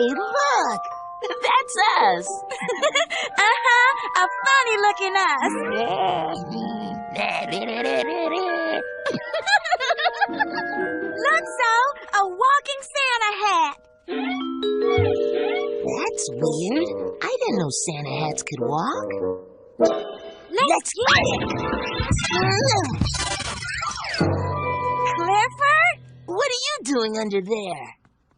Hey, look! That's us! Uh-huh, a funny-looking us. Look, so, a walking Santa hat. That's weird. I didn't know Santa hats could walk. Let's get it! Clifford? What are you doing under there?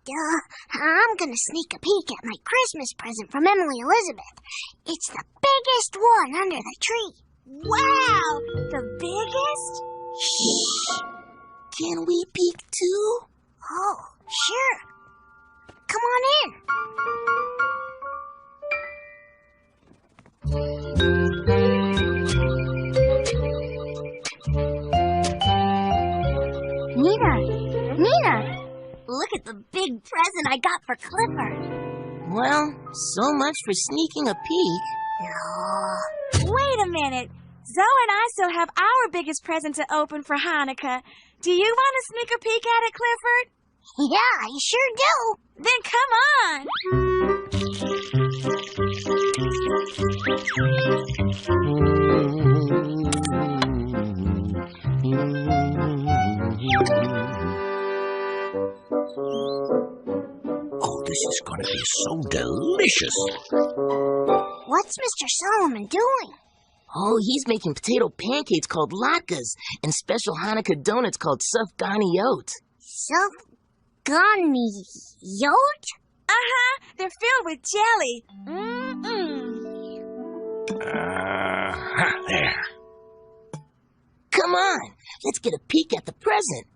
I'm gonna sneak a peek at my Christmas present from Emily Elizabeth. It's the biggest one under the tree. Wow! The biggest? Shh! Can we peek too? Oh, sure. Come on in. Nina! Look at the big present I got for Clifford. Well, so much for sneaking a peek. Wait a minute. Zoe and I still have our biggest present to open for Hanukkah. Do you want to sneak a peek at it, Clifford? Yeah, I sure do. Then come on. Oh, this is going to be so delicious. What's Mr. Solomon doing? Oh, he's making potato pancakes called latkes and special Hanukkah donuts called sufgani yot. Sufgani yot? Uh-huh. They're filled with jelly. There. Come on, let's get a peek at the present.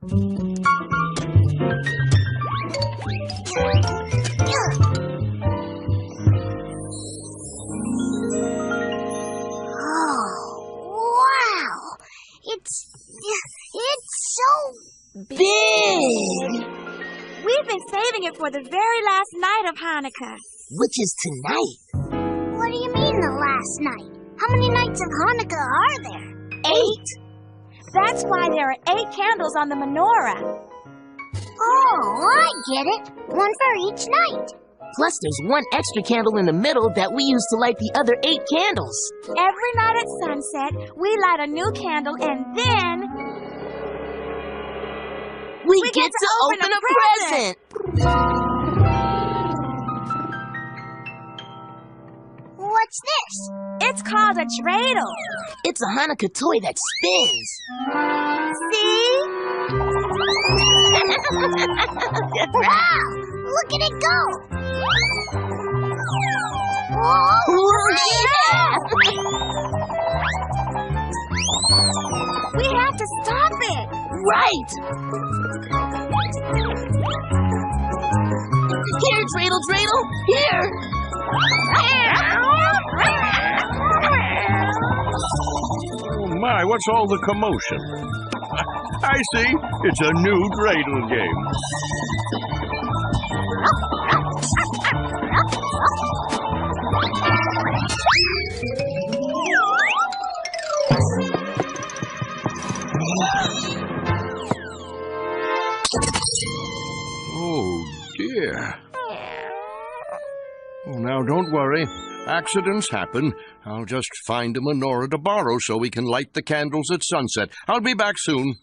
It's so big! We've been saving it for the very last night of Hanukkah. Which is tonight. What do you mean the last night? How many nights of Hanukkah are there? 8. That's why there are 8 candles on the menorah. Oh, I get it. One for each night. Plus, there's one extra candle in the middle that we use to light the other 8 candles. Every night at sunset, we light a new candle and then... We get to open a present! What's this? It's called a dreidel. It's a Hanukkah toy that spins. See? Wow! Look at it go! Oh, yeah! We have to stop it. Right! Here, dreidel, dreidel! Here! Oh, my, what's all the commotion? I see. It's a new dreidel game. Oh, dear. Oh, now, don't worry. Accidents happen. I'll just find a menorah to borrow so we can light the candles at sunset. I'll be back soon.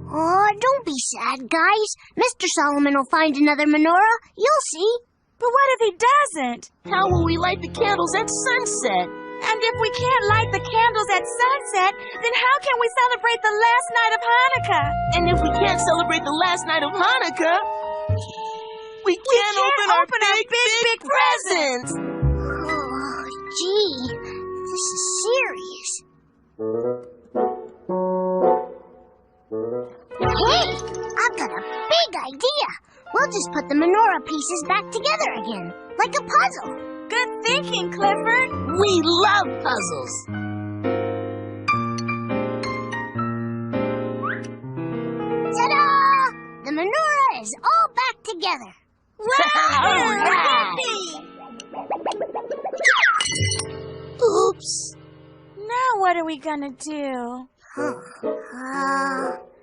Oh, don't be sad, guys. Mr. Solomon will find another menorah. You'll see. But what if he doesn't? How will we light the candles at sunset? And if we can't light the candles at sunset, then how can we celebrate the last night of Hanukkah? And if we can't celebrate the last night of Hanukkah, we can't open our big presents! Oh, gee, this is serious. Hey, I've got a big idea. We'll just put the menorah pieces back together again, like a puzzle. Good thinking, Clifford. We love puzzles. Ta-da! The menorah is all back together. Wow! Oops. Now what are we gonna do?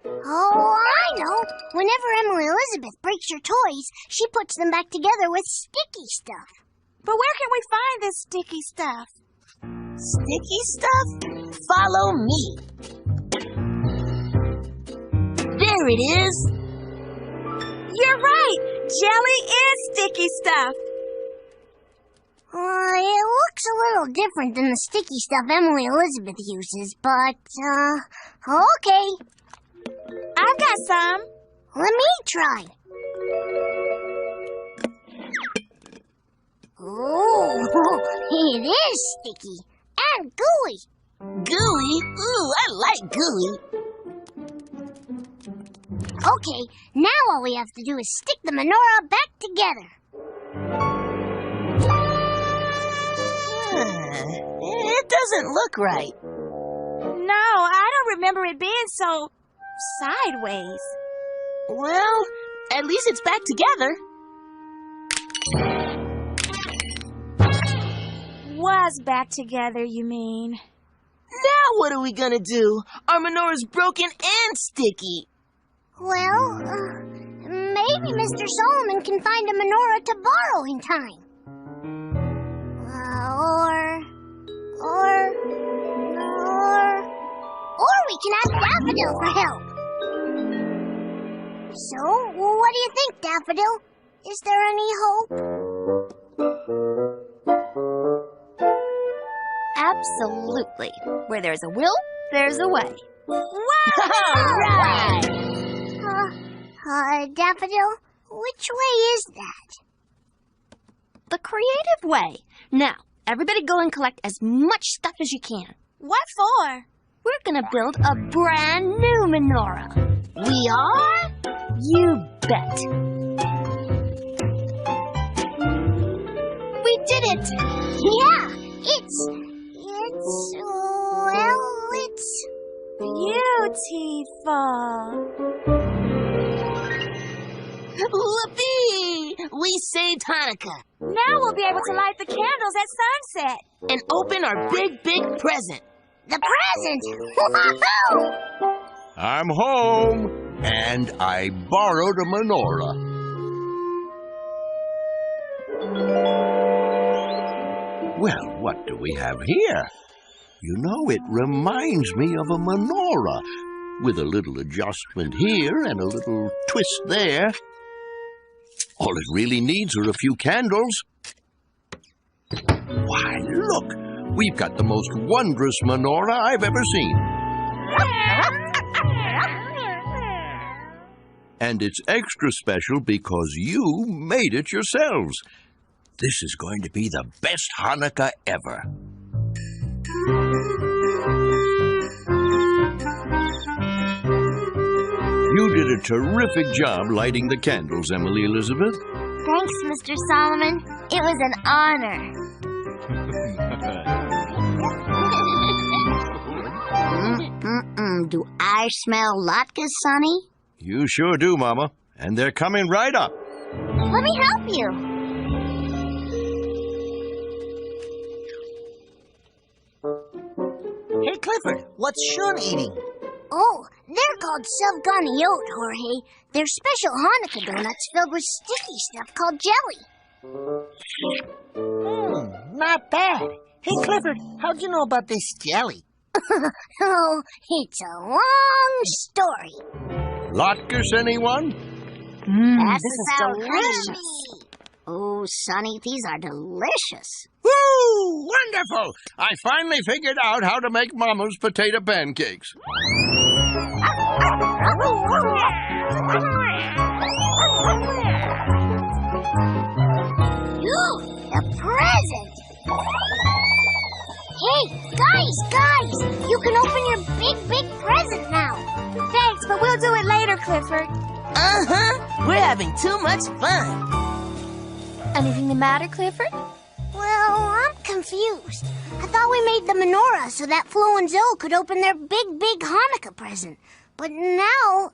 Oh, I know. Whenever Emily Elizabeth breaks her toys, she puts them back together with sticky stuff. But where can we find this sticky stuff? Sticky stuff? Follow me. There it is. You're right. Jelly is sticky stuff. It looks a little different than the sticky stuff Emily Elizabeth uses, but, okay. I've got some. Let me try. Oh, it is sticky and gooey. Gooey? Ooh, I like gooey. Okay, now all we have to do is stick the menorah back together. It doesn't look right. No, I don't remember it being so sideways. Well, at least it's back together. Was back together, you mean? Now what are we gonna do? Our menorah's broken and sticky. Well, maybe Mr. Solomon can find a menorah to borrow in time. Or we can ask Daffodil for help. So, what do you think, Daffodil? Is there any hope? Absolutely. Where there's a will, there's a way. Right. Daffodil, which way is that? The creative way. Now, everybody go and collect as much stuff as you can. What for? We're gonna build a brand new menorah. We are? You bet. We did it! Yeah, it's beautiful. Whoopee! We saved Hanukkah. Now we'll be able to light the candles at sunset. And open our big, big present. The present! Woohoo! I'm home, and I borrowed a menorah. Well, what do we have here? You know, it reminds me of a menorah, with a little adjustment here and a little twist there. All it really needs are a few candles. Why, look! We've got the most wondrous menorah I've ever seen. And it's extra special because you made it yourselves. This is going to be the best Hanukkah ever. You did a terrific job lighting the candles, Emily Elizabeth. Thanks, Mr. Solomon. It was an honor. Do I smell latkes, Sonny? You sure do, Mama. And they're coming right up. Let me help you. Hey, Clifford, what's Sean eating? Oh, they're called Self-Ganiyot, Jorge. They're special Hanukkah donuts filled with sticky stuff called jelly. Not bad. Hey, Clifford, how'd you know about this jelly? Oh, it's a long story. Latkes, anyone? This is delicious. Oh, Sonny, these are delicious. Woo! Wonderful! I finally figured out how to make Mama's potato pancakes. The present! Hey, guys! You can open your big, big present now. Thanks, but we'll do it later, Clifford. Uh-huh. We're having too much fun. Anything the matter, Clifford? Well, I'm confused. I thought we made the menorah so that Flo and Zoe could open their big, big Hanukkah present. But now...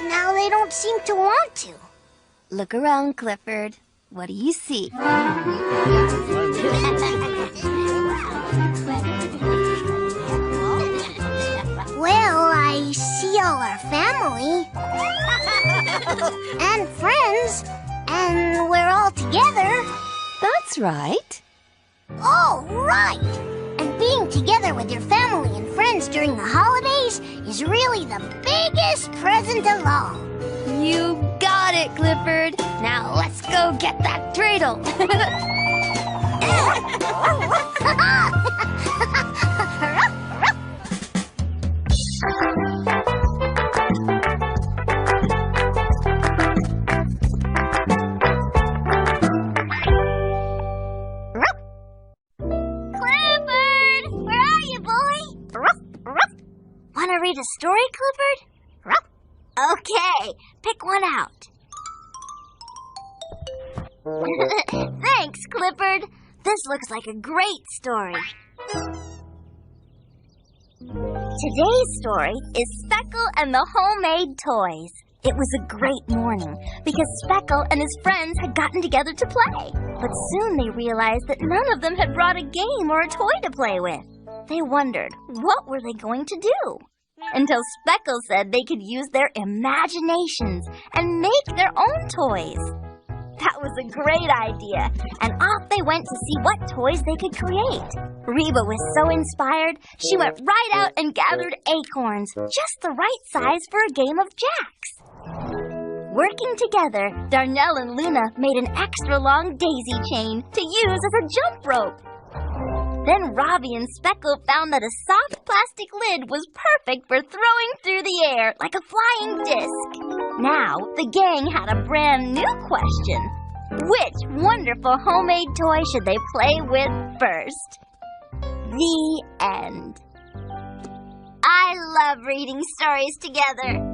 now they don't seem to want to. Look around, Clifford. What do you see? all our family. And friends. And we're all together. That's right. Oh, right! And being together with your family and friends during the holidays is really the biggest present of all. You got it, Clifford. Now let's go get that dreidel. Clifford! Where are you, boy? Want to read a story, Clifford? Okay, pick one out. Thanks, Clifford. This looks like a great story. Today's story is Speckle and the Homemade Toys. It was a great morning because Speckle and his friends had gotten together to play. But soon they realized that none of them had brought a game or a toy to play with. They wondered, what were they going to do? Until Speckle said they could use their imaginations and make their own toys. That was a great idea, and off they went to see what toys they could create. Reba was so inspired, she went right out and gathered acorns, just the right size for a game of jacks. Working together, Darnell and Luna made an extra long daisy chain to use as a jump rope. Then Robbie and Speckle found that a soft plastic lid was perfect for throwing through the air like a flying disc. Now, the gang had a brand new question. Which wonderful homemade toy should they play with first? The end. I love reading stories together.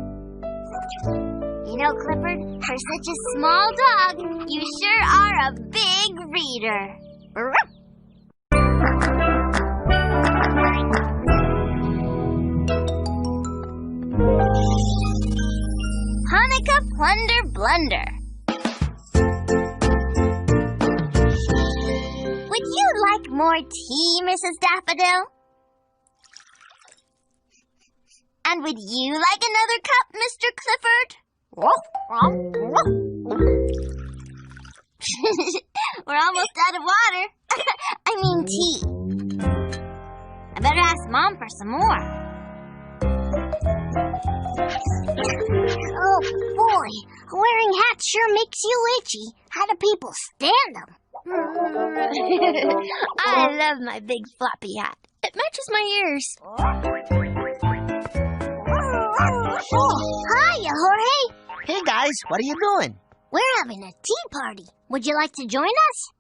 You know, Clifford, for such a small dog, you sure are a big reader. Hanukkah Plunder Blunder. Would you like more tea, Mrs. Daffodil? And would you like another cup, Mr. Clifford? We're almost out of water. I mean tea. I better ask Mom for some more. Oh, boy. Wearing hats sure makes you itchy. How do people stand them? I love my big floppy hat. It matches my ears. Oh, hiya, Jorge. Hey guys, what are you doing? We're having a tea party. Would you like to join us?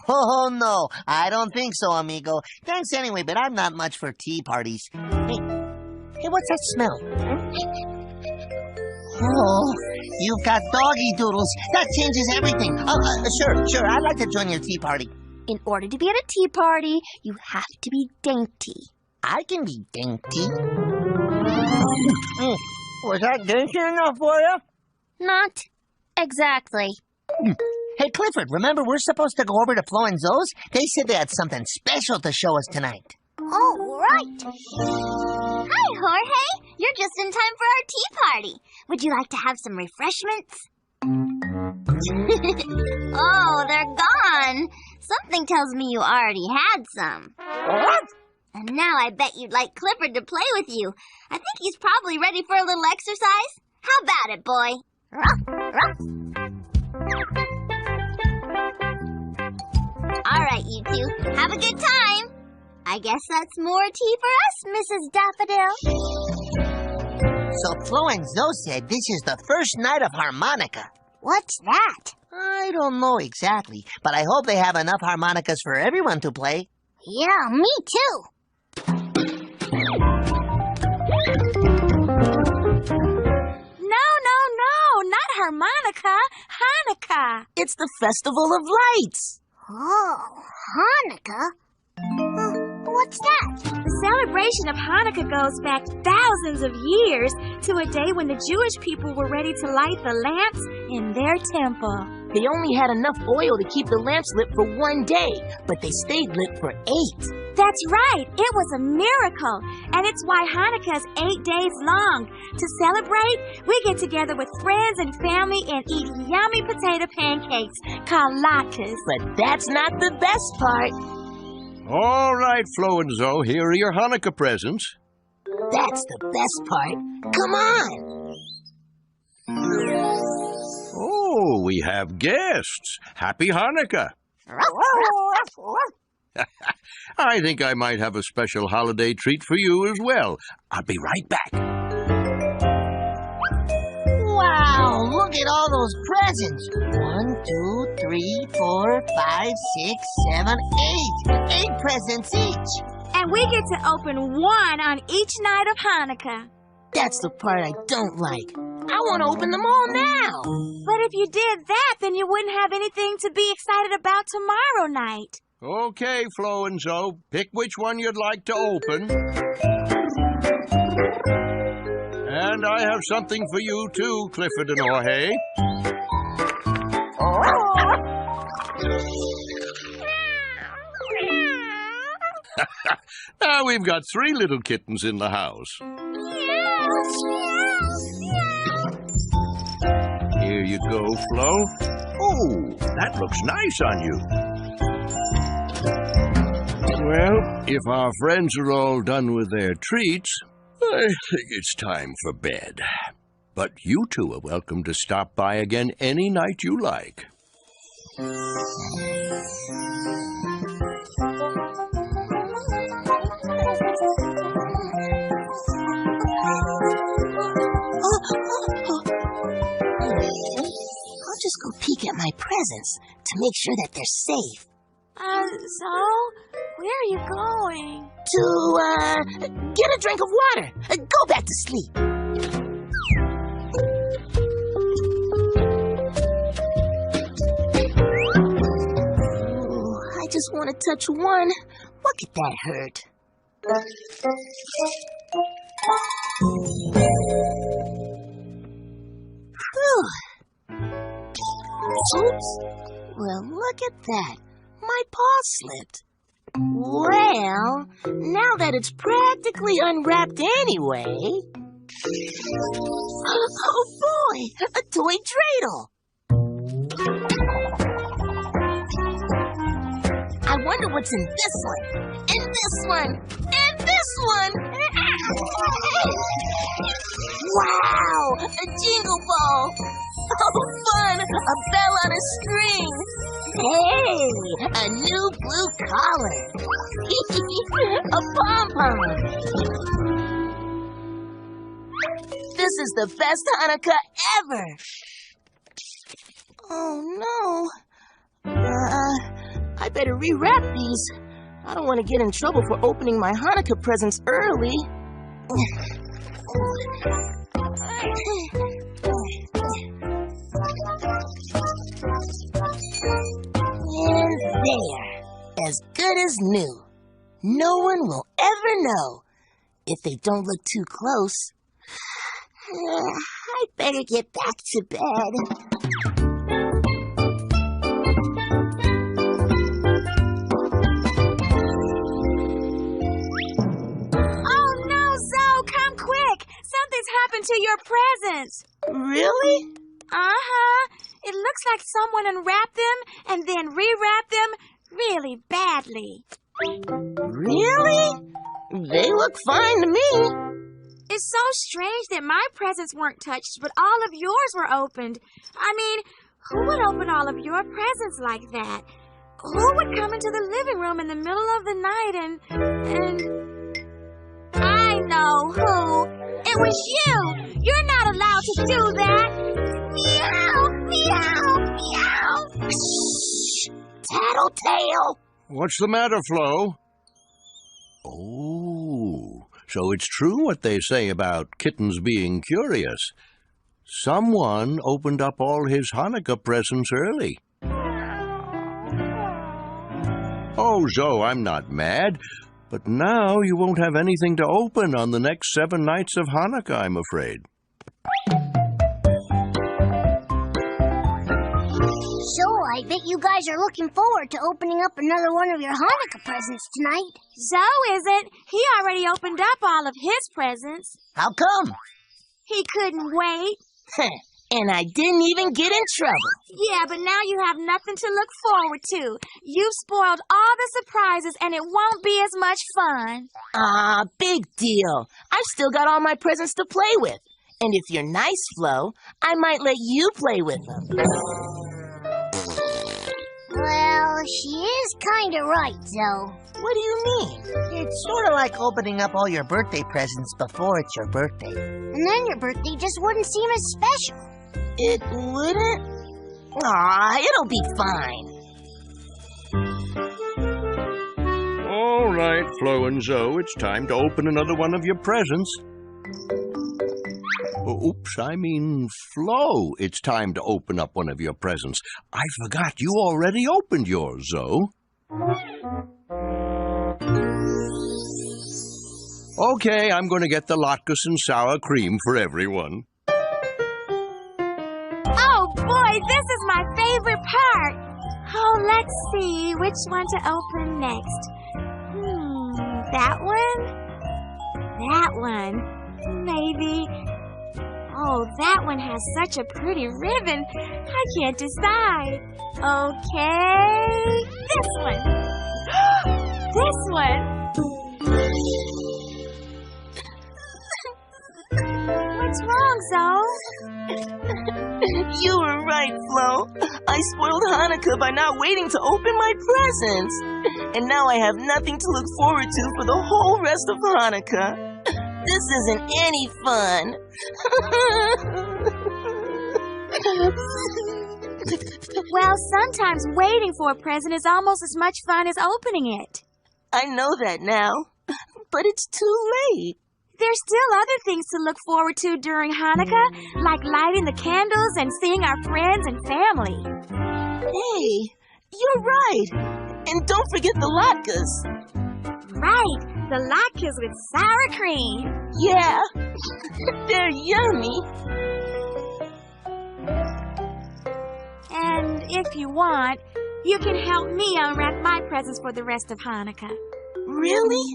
Oh no, I don't think so, amigo. Thanks anyway, but I'm not much for tea parties. Hey, what's that smell? Oh, you've got doggy doodles. That changes everything. Sure, I'd like to join your tea party. In order to be at a tea party, you have to be dainty. I can be dainty. Was that dainty enough for you? Not exactly. Hey, Clifford, remember we're supposed to go over to Flo and Zoe's? They said they had something special to show us tonight. Oh, right. Hi, Jorge. You're just in time for our tea party. Would you like to have some refreshments? Oh, they're gone. Something tells me you already had some. What? And now I bet you'd like Clifford to play with you. I think he's probably ready for a little exercise. How about it, boy? All right, you two. Have a good time. I guess that's more tea for us, Mrs. Daffodil. So Flo and Zoe said this is the first night of harmonica. What's that? I don't know exactly, but I hope they have enough harmonicas for everyone to play. Yeah, me too. No, not harmonica. Hanukkah. It's the Festival of Lights. Oh, Hanukkah? What's that? The celebration of Hanukkah goes back thousands of years to a day when the Jewish people were ready to light the lamps in their temple. They only had enough oil to keep the lamps lit for one day, but they stayed lit for 8. That's right. It was a miracle. And it's why Hanukkah is 8 days long. To celebrate, we get together with friends and family and eat yummy potato pancakes called latkes. But that's not the best part. All right, Flo and Zoe, here are your Hanukkah presents. That's the best part. Come on. Oh, we have guests. Happy Hanukkah. I think I might have a special holiday treat for you as well. I'll be right back. Wow, look at all those presents. 1, 2, 3, 4, 5, 6, 7, 8. 8 presents each. And we get to open one on each night of Hanukkah. That's the part I don't like. I want to open them all now. But if you did that, then you wouldn't have anything to be excited about tomorrow night. Okay, Flo and Zoe, pick which one you'd like to open. And I have something for you too, Clifford and Jorge. Now we've got 3 little kittens in the house. Here you go, Flo. Oh, that looks nice on you. Well, if our friends are all done with their treats, I think it's time for bed. But you two are welcome to stop by again any night you like. I'll just go peek at my presents to make sure that they're safe. So? Where are you going? To, get a drink of water. Go back to sleep. Ooh, I just want to touch one. What could that hurt? Whew. Oops. Well, look at that. My paw slipped. Well, now that it's practically unwrapped anyway... Oh, boy! A toy dreidel! I wonder what's in this one, and this one, and this one! Wow! A jingle ball! Oh, fun! A bell on a string! Hey! A new blue collar! A pom-pom! This is the best Hanukkah ever! Oh, no. I better rewrap these. I don't want to get in trouble for opening my Hanukkah presents early. And there. As good as new. No one will ever know if they don't look too close. I better get back to bed. To your presents. Really? Uh-huh. It looks like someone unwrapped them and then rewrapped them really badly. Really? They look fine to me. It's so strange that my presents weren't touched, but all of yours were opened. I mean, who would open all of your presents like that? Who would come into the living room in the middle of the night and... I know who. It was you! You're not allowed to do that! Meow! Meow! Meow! Shh! Tattletale! What's the matter, Flo? Oh, so it's true what they say about kittens being curious. Someone opened up all his Hanukkah presents early. Oh, Zoe, I'm not mad. But now you won't have anything to open on the next 7 nights of Hanukkah, I'm afraid. So, I bet you guys are looking forward to opening up another one of your Hanukkah presents tonight. Zoe isn't. He already opened up all of his presents. How come? He couldn't wait. And I didn't even get in trouble. Yeah, but now you have nothing to look forward to. You've spoiled all the surprises, and it won't be as much fun. Big deal. I've still got all my presents to play with. And if you're nice, Flo, I might let you play with them. Well, she is kind of right, Zoe. What do you mean? It's sort of like opening up all your birthday presents before it's your birthday. And then your birthday just wouldn't seem as special. It wouldn't? It'll be fine. All right, Flo and Zoe, it's time to open another one of your presents. Oops, I mean, Flo, it's time to open up one of your presents. I forgot you already opened yours, Zoe. Okay, I'm going to get the latkes and sour cream for everyone. Oh, boy, this is my favorite part. Oh, let's see which one to open next. That one? That one. Maybe. Oh, that one has such a pretty ribbon. I can't decide. Okay. This one. This one. What's wrong, Zoe? You were right, Flo. I spoiled Hanukkah by not waiting to open my presents. And now I have nothing to look forward to for the whole rest of Hanukkah. This isn't any fun. Well, sometimes waiting for a present is almost as much fun as opening it. I know that now, but it's too late. There's still other things to look forward to during Hanukkah, like lighting the candles and seeing our friends and family. Hey, you're right. And don't forget the latkes. Right, the latkes with sour cream. Yeah, they're yummy. And if you want, you can help me unwrap my presents for the rest of Hanukkah. Really?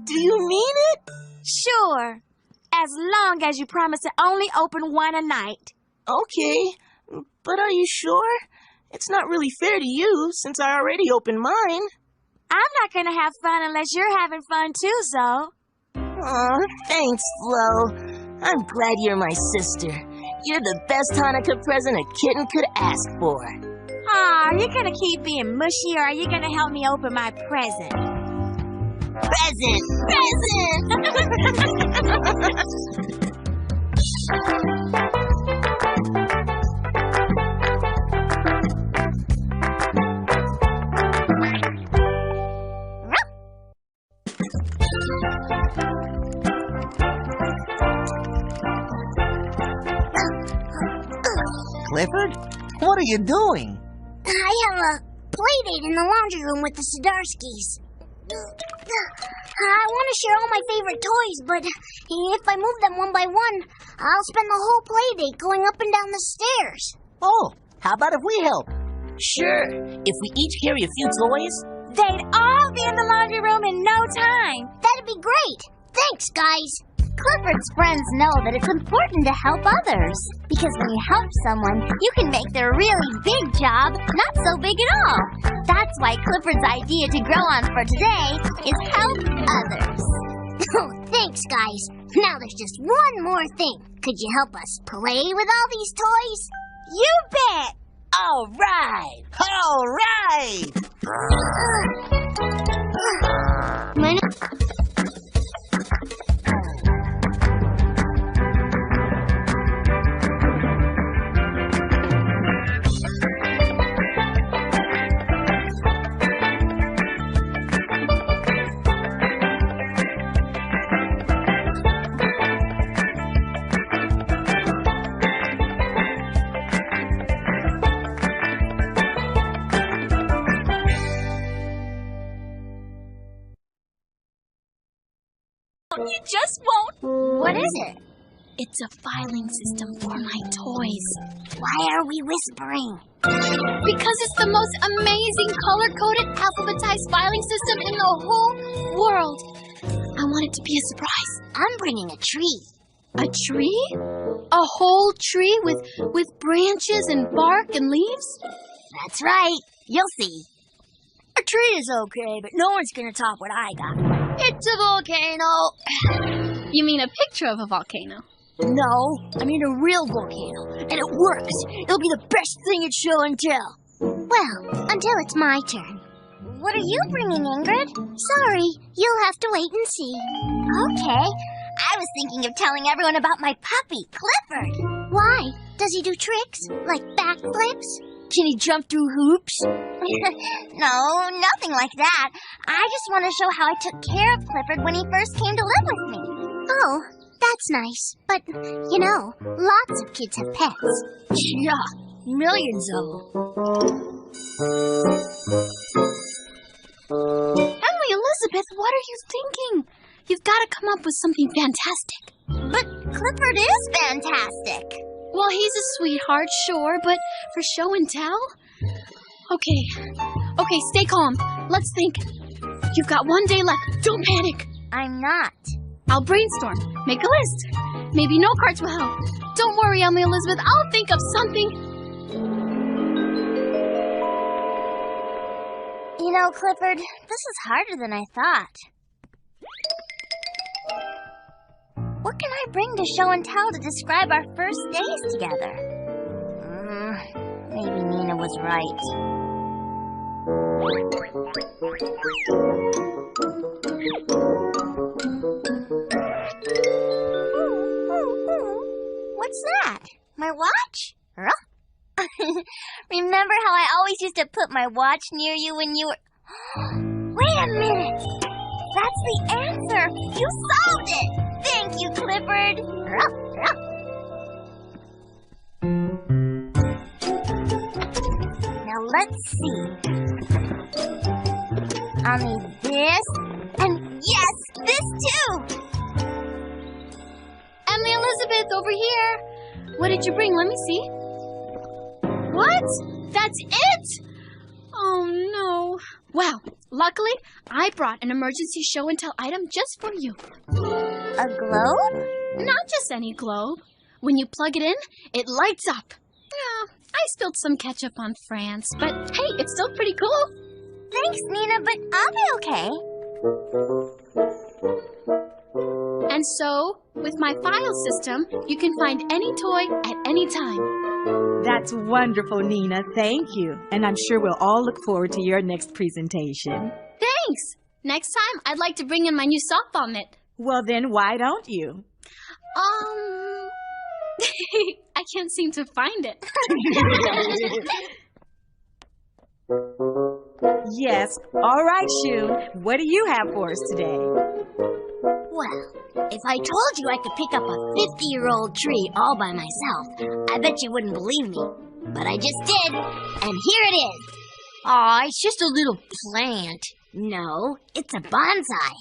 Do you mean it? Sure, as long as you promise to only open one a night. Okay, but are you sure? It's not really fair to you, since I already opened mine. I'm not going to have fun unless you're having fun too, Zoe. Aw, thanks, Flo. I'm glad you're my sister. You're the best Hanukkah present a kitten could ask for. Aw, are you going to keep being mushy, or are you going to help me open my present? Present! Clifford, what are you doing? I have a playdate in the laundry room with the Sidarskis. I want to share all my favorite toys, but if I move them one by one, I'll spend the whole playdate going up and down the stairs. Oh, how about if we help? Sure, if we each carry a few toys. They'd all be in the laundry room in no time. That'd be great. Thanks, guys. Clifford's friends know that it's important to help others. Because when you help someone, you can make their really big job not so big at all. That's why Clifford's idea to grow on for today is help others. Oh, thanks, guys. Now there's just one more thing. Could you help us play with all these toys? You bet. All right! All right! You just won't. What is it? It's a filing system for my toys. Why are we whispering? Because it's the most amazing color-coded alphabetized filing system in the whole world. I want it to be a surprise. I'm bringing a tree. A tree? A whole tree with branches and bark and leaves? That's right. You'll see. A tree is okay, but no one's gonna top what I got. It's a volcano. You mean a picture of a volcano? No, I mean a real volcano. And it works. It'll be the best thing at show and tell. Well, until it's my turn. What are you bringing, Ingrid? Sorry, you'll have to wait and see. Okay. I was thinking of telling everyone about my puppy, Clifford. Why? Does he do tricks? Like backflips? Can he jump through hoops? No, nothing like that. I just want to show how I took care of Clifford when he first came to live with me. Oh, that's nice. But, you know, lots of kids have pets. Yeah, millions of them. Emily Elizabeth, what are you thinking? You've got to come up with something fantastic. But Clifford is fantastic. Well, he's a sweetheart, sure, but for show and tell? Okay, stay calm. Let's think. You've got one day left. Don't panic. I'm not. I'll brainstorm. Make a list. Maybe note cards will help. Don't worry, Emily Elizabeth. I'll think of something. You know, Clifford, this is harder than I thought. What can I bring to show and tell to describe our first days together? Maybe Nina was right. What's that? My watch? Remember how I always used to put my watch near you when you were... Wait a minute! That's the answer! You solved it! Thank you, Clifford! Now let's see. I'll need this, and yes, this too! Emily Elizabeth, over here. What did you bring? Let me see. What? That's it? Oh, no. Wow. Luckily, I brought an emergency show and tell item just for you. A globe? Not just any globe. When you plug it in, it lights up. Yeah, I spilled some ketchup on France, but hey, it's still pretty cool. Thanks, Nina, but I'll be okay. And so, with my file system, you can find any toy at any time. That's wonderful, Nina. Thank you. And I'm sure we'll all look forward to your next presentation. Thanks. Next time, I'd like to bring in my new softball mitt. Well, then why don't you? I can't seem to find it. Yes. All right, Shun. What do you have for us today? Well, if I told you I could pick up a 50-year-old tree all by myself, I bet you wouldn't believe me. But I just did, and here it is. Aw, it's just a little plant. No, it's a bonsai.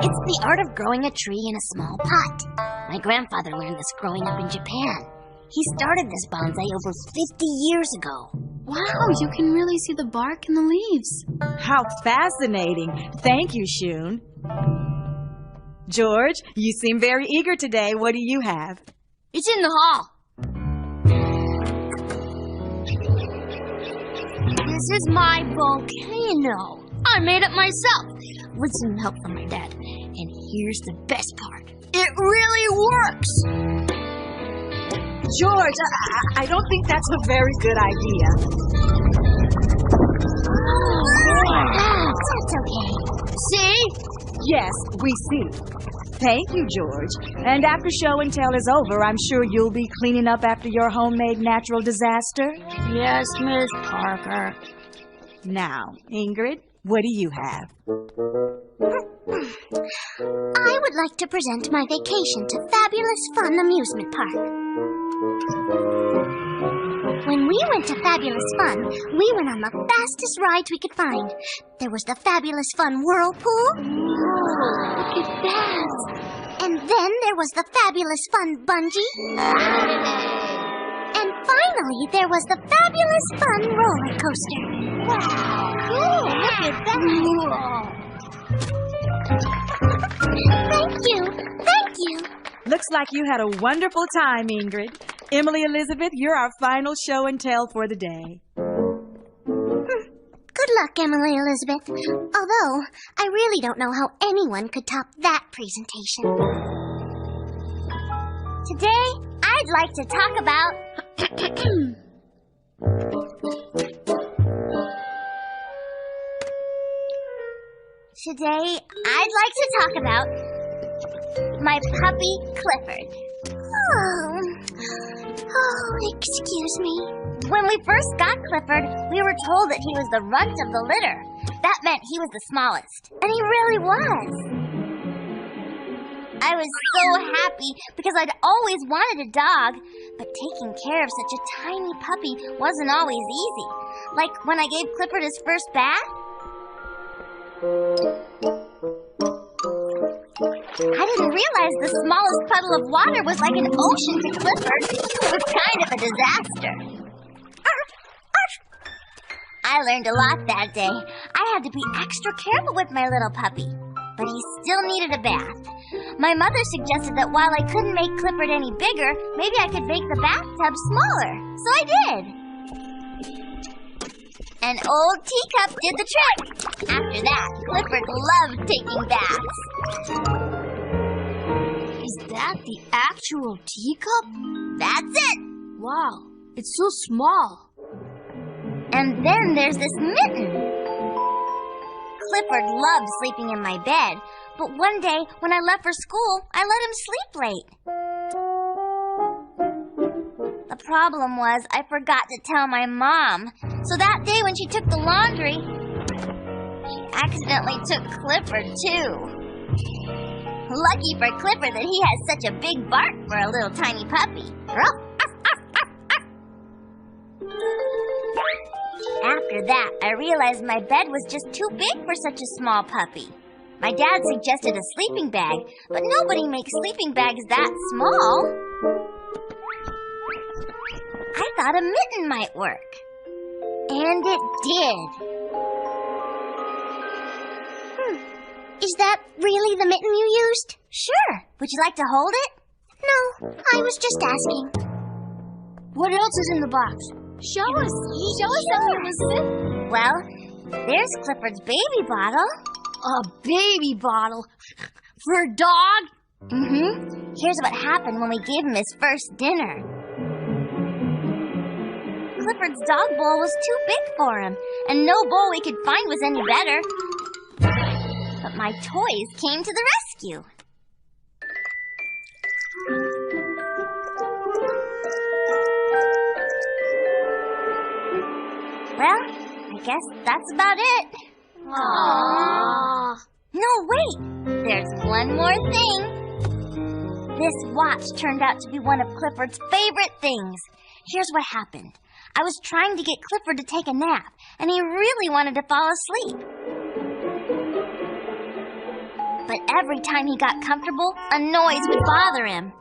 It's the art of growing a tree in a small pot. My grandfather learned this growing up in Japan. He started this bonsai over 50 years ago. Wow, you can really see the bark and the leaves. How fascinating. Thank you, Shun. George, you seem very eager today. What do you have? It's in the hall. This is my volcano. I made it myself with some help from my dad. And here's the best part. It really works. George, I don't think that's a very good idea. That's okay. See? Yes, we see. Thank you, George. And after show and tell is over, I'm sure you'll be cleaning up after your homemade natural disaster? Yes, Miss Parker. Now, Ingrid, what do you have? I would like to present my vacation to Fabulous Fun Amusement Park. When we went to Fabulous Fun, we went on the fastest rides we could find. There was the Fabulous Fun Whirlpool. Look at that. And then there was the Fabulous Fun Bungee. And finally, there was the fabulous fun roller coaster. Wow! Cool! Look at that! Thank you! Thank you! Looks like you had a wonderful time, Ingrid. Emily Elizabeth, you're our final show and tell for the day. Good luck, Emily Elizabeth. Although, I really don't know how anyone could top that presentation. Today, I'd like to talk about... Today, I'd like to talk about my puppy, Clifford. Oh, excuse me. When we first got Clifford, we were told that he was the runt of the litter. That meant he was the smallest. And he really was. I was so happy because I'd always wanted a dog. But taking care of such a tiny puppy wasn't always easy. Like when I gave Clifford his first bath. I didn't realize the smallest puddle of water was like an ocean to Clifford. It was kind of a disaster. I learned a lot that day. I had to be extra careful with my little puppy. But he still needed a bath. My mother suggested that while I couldn't make Clifford any bigger, maybe I could make the bathtub smaller. So I did. An old teacup did the trick. After that, Clifford loved taking baths. Is that the actual teacup? That's it. Wow, it's so small. And then there's this mitten. Clifford loved sleeping in my bed, but one day when I left for school, I let him sleep late. The problem was I forgot to tell my mom. So that day when she took the laundry, she accidentally took Clifford too. Lucky for Clifford that he has such a big bark for a little tiny puppy. After that, I realized my bed was just too big for such a small puppy. My dad suggested a sleeping bag, but nobody makes sleeping bags that small. I thought a mitten might work. And it did. Is that really the mitten you used? Sure. Would you like to hold it? No, I was just asking. What else is in the box? Show us. Show us, Emily Elizabeth. Well, there's Clifford's baby bottle. A baby bottle? For a dog? Mm-hmm. Here's what happened when we gave him his first dinner. Clifford's dog bowl was too big for him, and no bowl we could find was any better. But my toys came to the rescue. Well, I guess that's about it. Aww. No, wait! There's one more thing. This watch turned out to be one of Clifford's favorite things. Here's what happened. I was trying to get Clifford to take a nap, and he really wanted to fall asleep. But every time he got comfortable, a noise would bother him.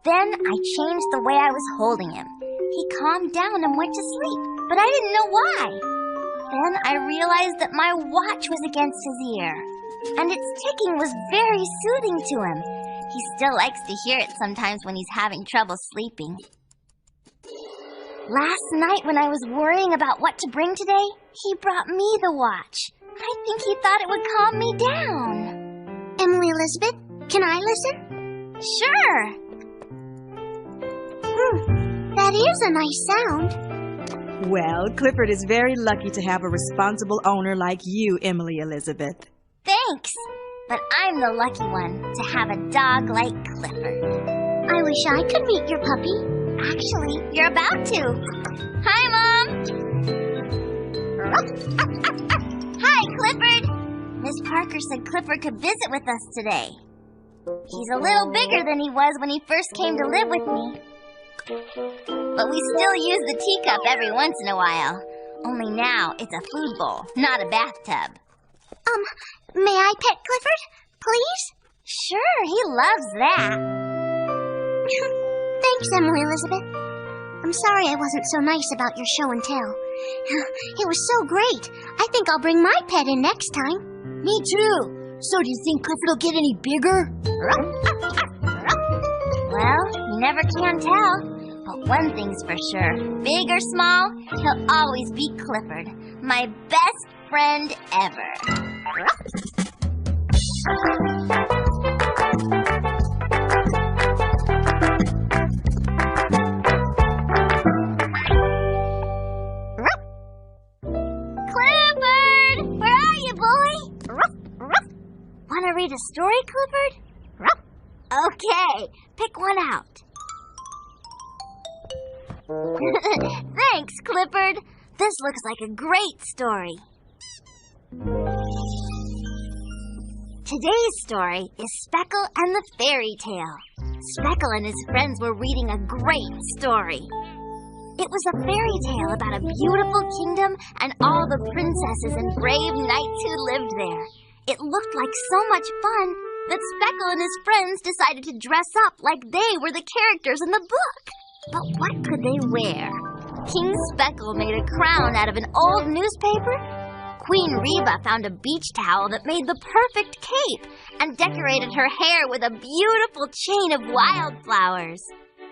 Then I changed the way I was holding him. He calmed down and went to sleep, but I didn't know why. Then I realized that my watch was against his ear, and its ticking was very soothing to him. He still likes to hear it sometimes when he's having trouble sleeping. Last night when I was worrying about what to bring today, he brought me the watch. I think he thought it would calm me down. Emily Elizabeth, can I listen? Sure. That is a nice sound. Well, Clifford is very lucky to have a responsible owner like you, Emily Elizabeth. Thanks. But I'm the lucky one to have a dog like Clifford. I wish I could meet your puppy. Actually, you're about to. Hi, Mom. Hi, Clifford. Miss Parker said Clifford could visit with us today. He's a little bigger than he was when he first came to live with me. But we still use the teacup every once in a while. Only now it's a food bowl, not a bathtub. May I pet Clifford, please? Sure, he loves that. Thanks, Emily Elizabeth. I'm sorry I wasn't so nice about your show and tell. It was so great. I think I'll bring my pet in next time. Me too. So do you think Clifford will get any bigger? Well, you never can tell. But one thing's for sure. Big or small, he'll always be Clifford. My best friend ever. Clifford! Where are you, boy? Want to read a story, Clifford? Okay, pick one out. Thanks, Clifford. This looks like a great story. Today's story is Speckle and the Fairy Tale. Speckle and his friends were reading a great story. It was a fairy tale about a beautiful kingdom and all the princesses and brave knights who lived there. It looked like so much fun that Speckle and his friends decided to dress up like they were the characters in the book. But what could they wear? King Speckle made a crown out of an old newspaper. Queen Reba found a beach towel that made the perfect cape and decorated her hair with a beautiful chain of wildflowers.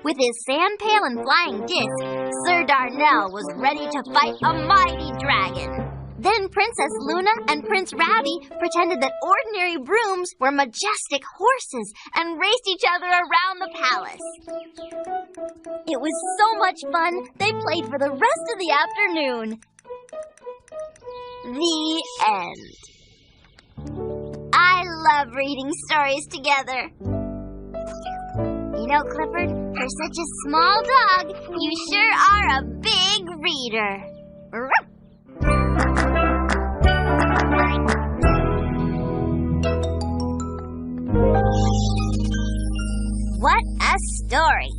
With his sand pail and flying disc, Sir Darnell was ready to fight a mighty dragon. Then Princess Luna and Prince Ravi pretended that ordinary brooms were majestic horses and raced each other around the palace. It was so much fun, they played for the rest of the afternoon. The end. I love reading stories together. You know, Clifford, for such a small dog, you sure are a big reader. What a story!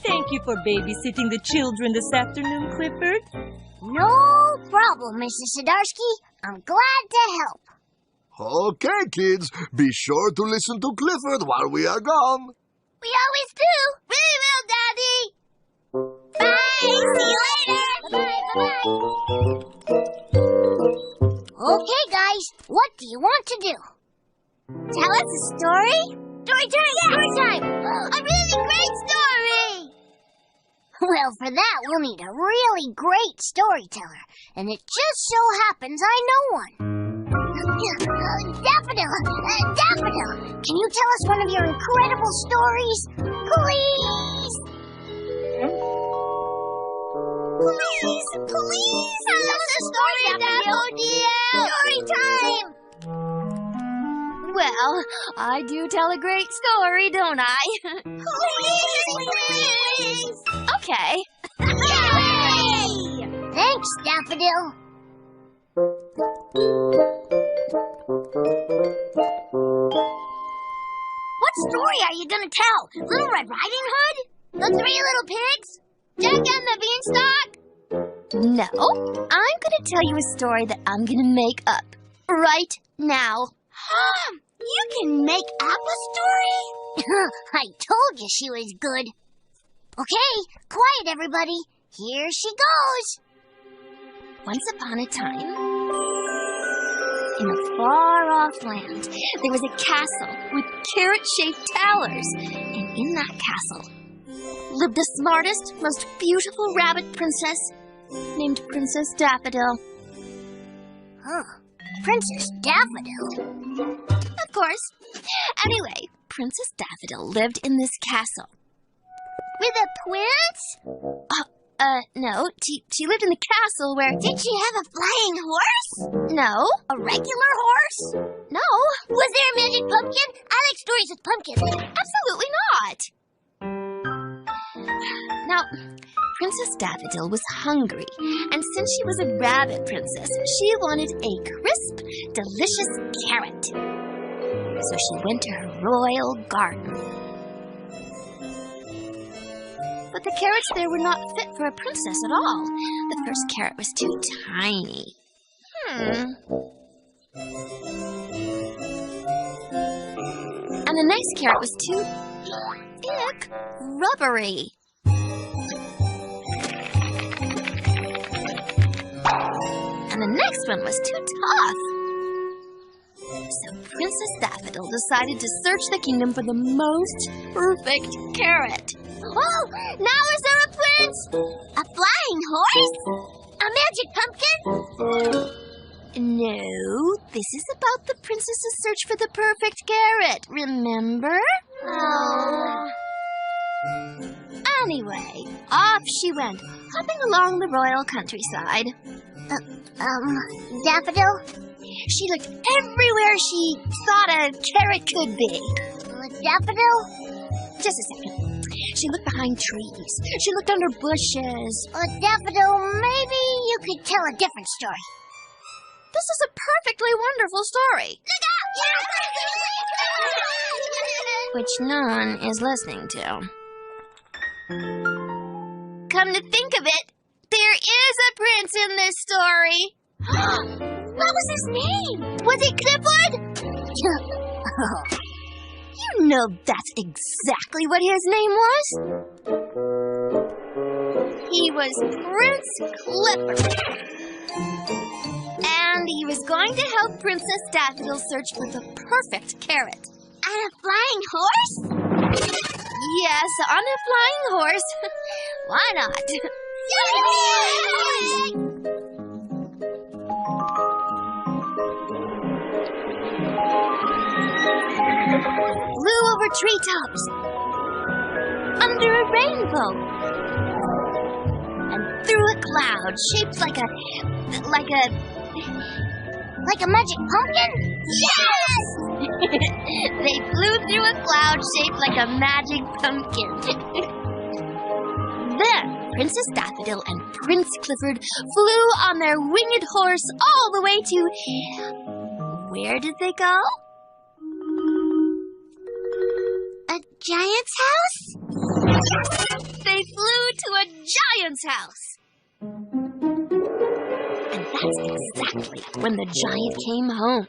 Thank you for babysitting the children this afternoon, Clifford. No problem, Mrs. Zdarsky. I'm glad to help. Okay, kids, be sure to listen to Clifford while we are gone. We always do. We will, Daddy. Bye. See you later. Bye-bye. Okay, guys. What do you want to do? Tell us a story? Story time. Yeah. Story time. A really great story. Well, for that, we'll need a really great storyteller. And it just so happens I know one. Daffodil! Daffodil! Can you tell us one of your incredible stories? Please! Please! Please! Tell us a story, Daffodil! Story time! Well, I do tell a great story, don't I? Please! Okay. Yay! Thanks, Daffodil. What story are you gonna tell? Little Red Riding Hood? The Three Little Pigs? Jack and the Beanstalk? No, I'm gonna tell you a story that I'm gonna make up right now. You can make up a story? I told you she was good. Okay, quiet everybody. Here she goes. Once upon a time, in a far-off land, there was a castle with carrot-shaped towers. And in that castle lived the smartest, most beautiful rabbit princess named Princess Daffodil. Huh, Princess Daffodil? Of course. Anyway, Princess Daffodil lived in this castle. With a prince? No. She lived in the castle where... Did she have a flying horse? No. A regular horse? No. Was there a magic pumpkin? I like stories with pumpkins. Absolutely not. Now, Princess Daffodil was hungry, and since she was a rabbit princess, she wanted a crisp, delicious carrot. So she went to her royal garden. But but the carrots there were not fit for a princess at all. The first carrot was too tiny. And the next carrot was too rubbery. And the next one was too tough. So Princess Daffodil decided to search the kingdom for the most perfect carrot. Oh, now is there a prince? A flying horse? A magic pumpkin? No, this is about the princess's search for the perfect carrot, remember? Oh. Anyway, off she went, hopping along the royal countryside. Daffodil? She looked everywhere she thought a carrot could be. Daffodil? Just a second. She looked behind trees. She looked under bushes. Daffodil, maybe you could tell a different story. This is a perfectly wonderful story. Look out! Which no one is listening to. Come to think of it, there is a prince in this story. What was his name? Was it Clifford? You know that's exactly what his name was. He was Prince Clifford. And he was going to help Princess Daffodil search for the perfect carrot. On a flying horse? Yes, on a flying horse. Why not? Flew over treetops, under a rainbow, and through a cloud shaped like a magic pumpkin? Yes! They flew through a cloud shaped like a magic pumpkin. Then Princess Daffodil and Prince Clifford flew on their winged horse all the way to... Where did they go? A giant's house? They flew to a giant's house. And that's exactly when the giant came home.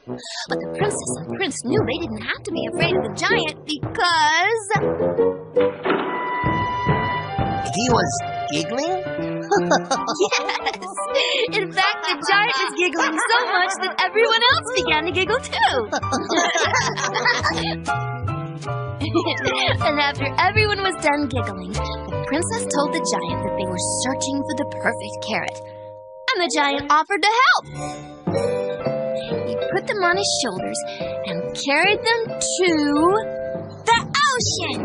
But the princess and prince knew they didn't have to be afraid of the giant because... He was giggling? Yes! In fact, the giant was giggling so much that everyone else began to giggle too. And after everyone was done giggling, the princess told the giant that they were searching for the perfect carrot. And the giant offered to help. He put them on his shoulders and carried them to the ocean.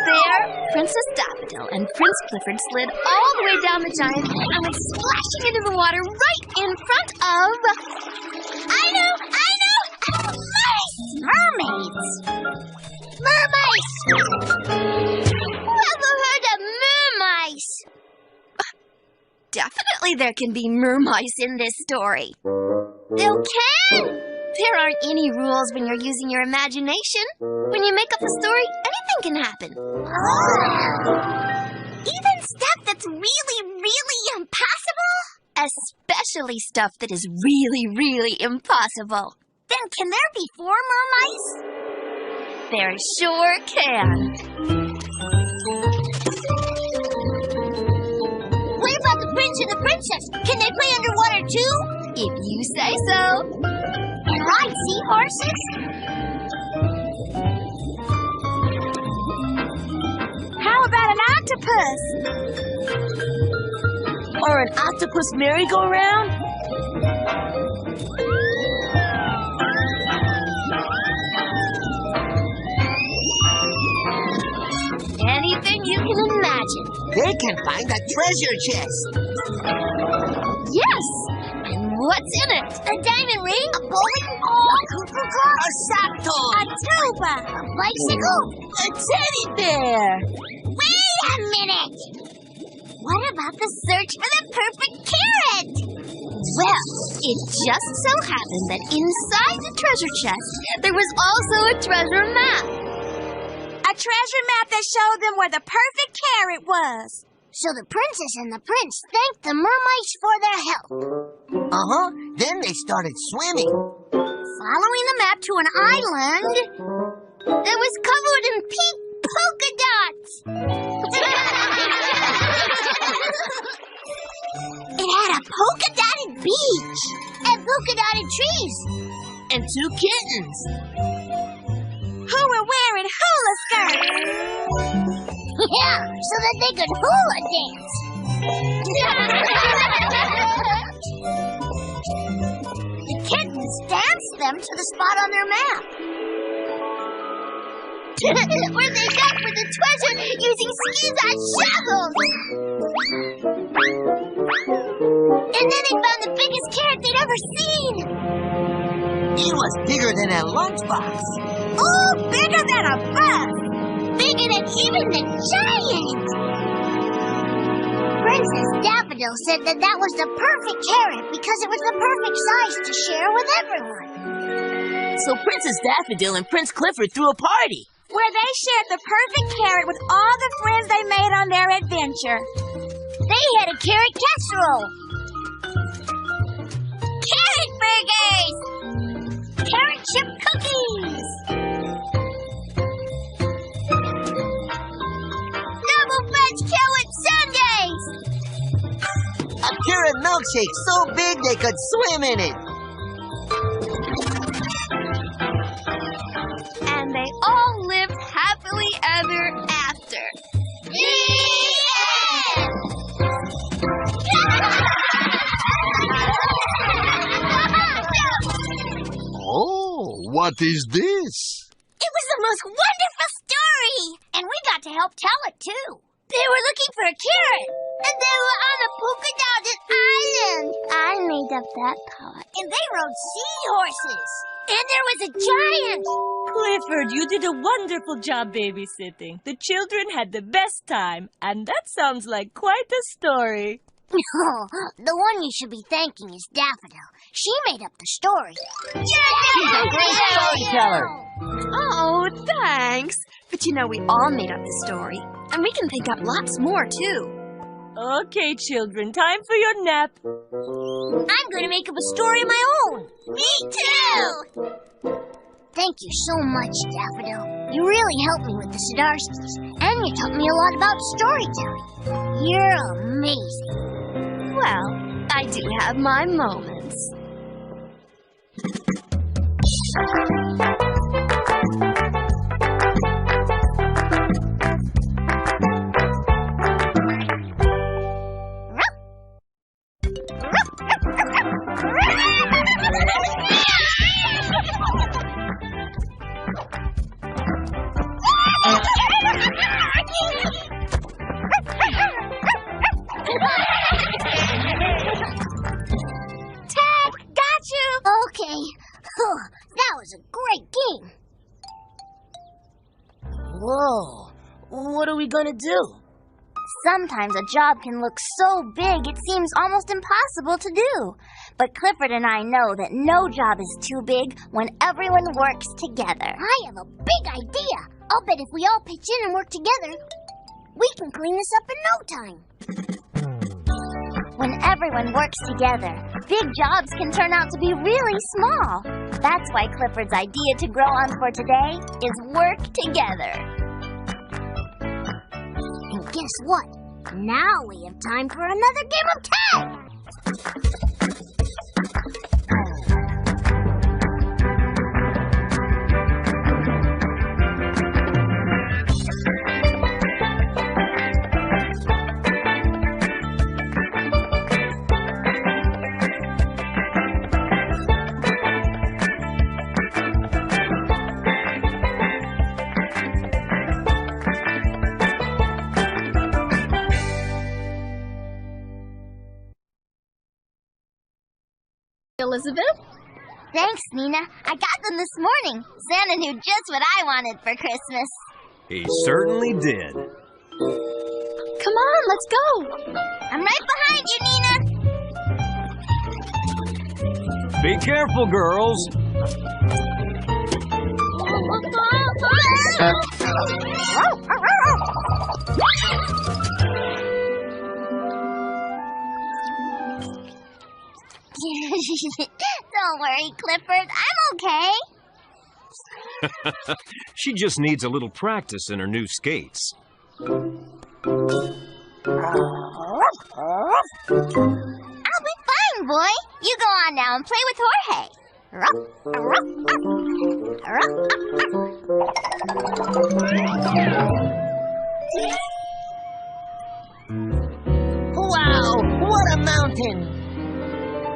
There, Princess Daffodil and Prince Clifford slid all the way down the giant and went splashing into the water right in front of... I know! Mice! Mermaids! Mermice! Who ever heard of mermice? Definitely there can be mermice in this story. There can! There aren't any rules when you're using your imagination. When you make up a story, anything can happen. Even stuff that's really, really impossible? Especially stuff that is really, really impossible. Then can there be 4 mermice? There sure can. What about the prince and the princess? Can they play underwater too? If you say so. And ride seahorses? How about an octopus? Or an octopus merry-go-round? Anything you can imagine. They can find a treasure chest. Yes! And what's in it? A diamond ring? A bowling ball? A cuckoo clock? A sock toy. A tuba? A bicycle? A teddy bear! Wait a minute! What about the search for the perfect carrot? Well, it just so happened that inside the treasure chest, there was also a treasure map. A a treasure map that showed them where the perfect carrot was. So the princess and the prince thanked the mermaids for their help. Then they started swimming. Following the map to an island that was covered in pink polka dots. It had a polka-dotted beach and polka-dotted trees And 2 kittens. Who were wearing hula skirts. Yeah, so that they could hula dance. The kittens danced them to the spot on their map. Where they dug for the treasure using skis on shovels. And then they found the biggest carrot they'd ever seen. It was bigger than a lunchbox. Oh, bigger than a bus. Bigger than even the giant! Princess Daffodil said that was the perfect carrot because it was the perfect size to share with everyone. So Princess Daffodil and Prince Clifford threw a party. Where they shared the perfect carrot with all the friends they made on their adventure. They had a carrot casserole. Carrot burgers! Carrot chip cookies! Double Fudge carrot sundaes! A carrot milkshake so big they could swim in it. And they all lived happily ever after. Oh, what is this? It was the most wonderful story! And we got to help tell it, too. They were looking for a carrot, and they were on a polka-dotted island. I made up that part. And they rode seahorses. And there was a giant. Clifford, you did a wonderful job babysitting. The children had the best time, and that sounds like quite a story. Oh, the one you should be thanking is Daffodil. She made up the story. She's a great storyteller. Oh, thanks. But you know, we all made up the story. And we can think up lots more, too. Okay, children, time for your nap. I'm going to make up a story of my own. Me too! Thank you so much, Daffodil. You really helped me with the Sidarskis, and you taught me a lot about storytelling. You're amazing. Well, I do have my moments. Okay. That was a great game. Whoa, what are we gonna do? Sometimes a job can look so big it seems almost impossible to do. But Clifford and I know that no job is too big when everyone works together. I have a big idea. I'll bet if we all pitch in and work together, we can clean this up in no time. When everyone works together, big jobs can turn out to be really small. That's why Clifford's idea to grow on for today is work together. And guess what? Now we have time for another game of tag! Elizabeth? Thanks, Nina. I got them this morning. Santa knew just what I wanted for Christmas. He certainly did. Come on, let's go. I'm right behind you, Nina. Be careful, girls. Don't worry, Clifford. I'm okay. She just needs a little practice in her new skates. I'll be fine, boy. You go on now and play with Jorge. Wow, what a mountain!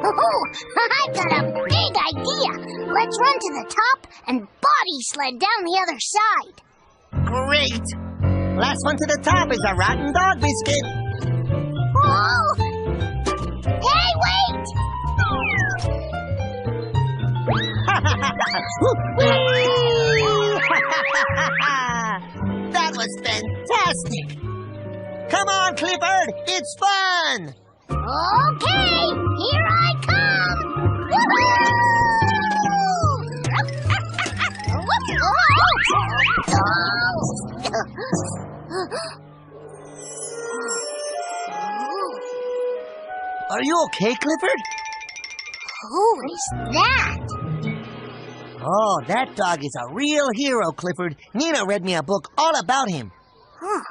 Oh, I've got a big idea. Let's run to the top and body sled down the other side. Great! Last one to the top is a rotten dog biscuit. Oh! Hey, wait! That was fantastic! Come on, Clifford! It's fun! Okay, here I come! Are you okay, Clifford? Who is that? Oh, that dog is a real hero, Clifford. Nina read me a book all about him. Huh.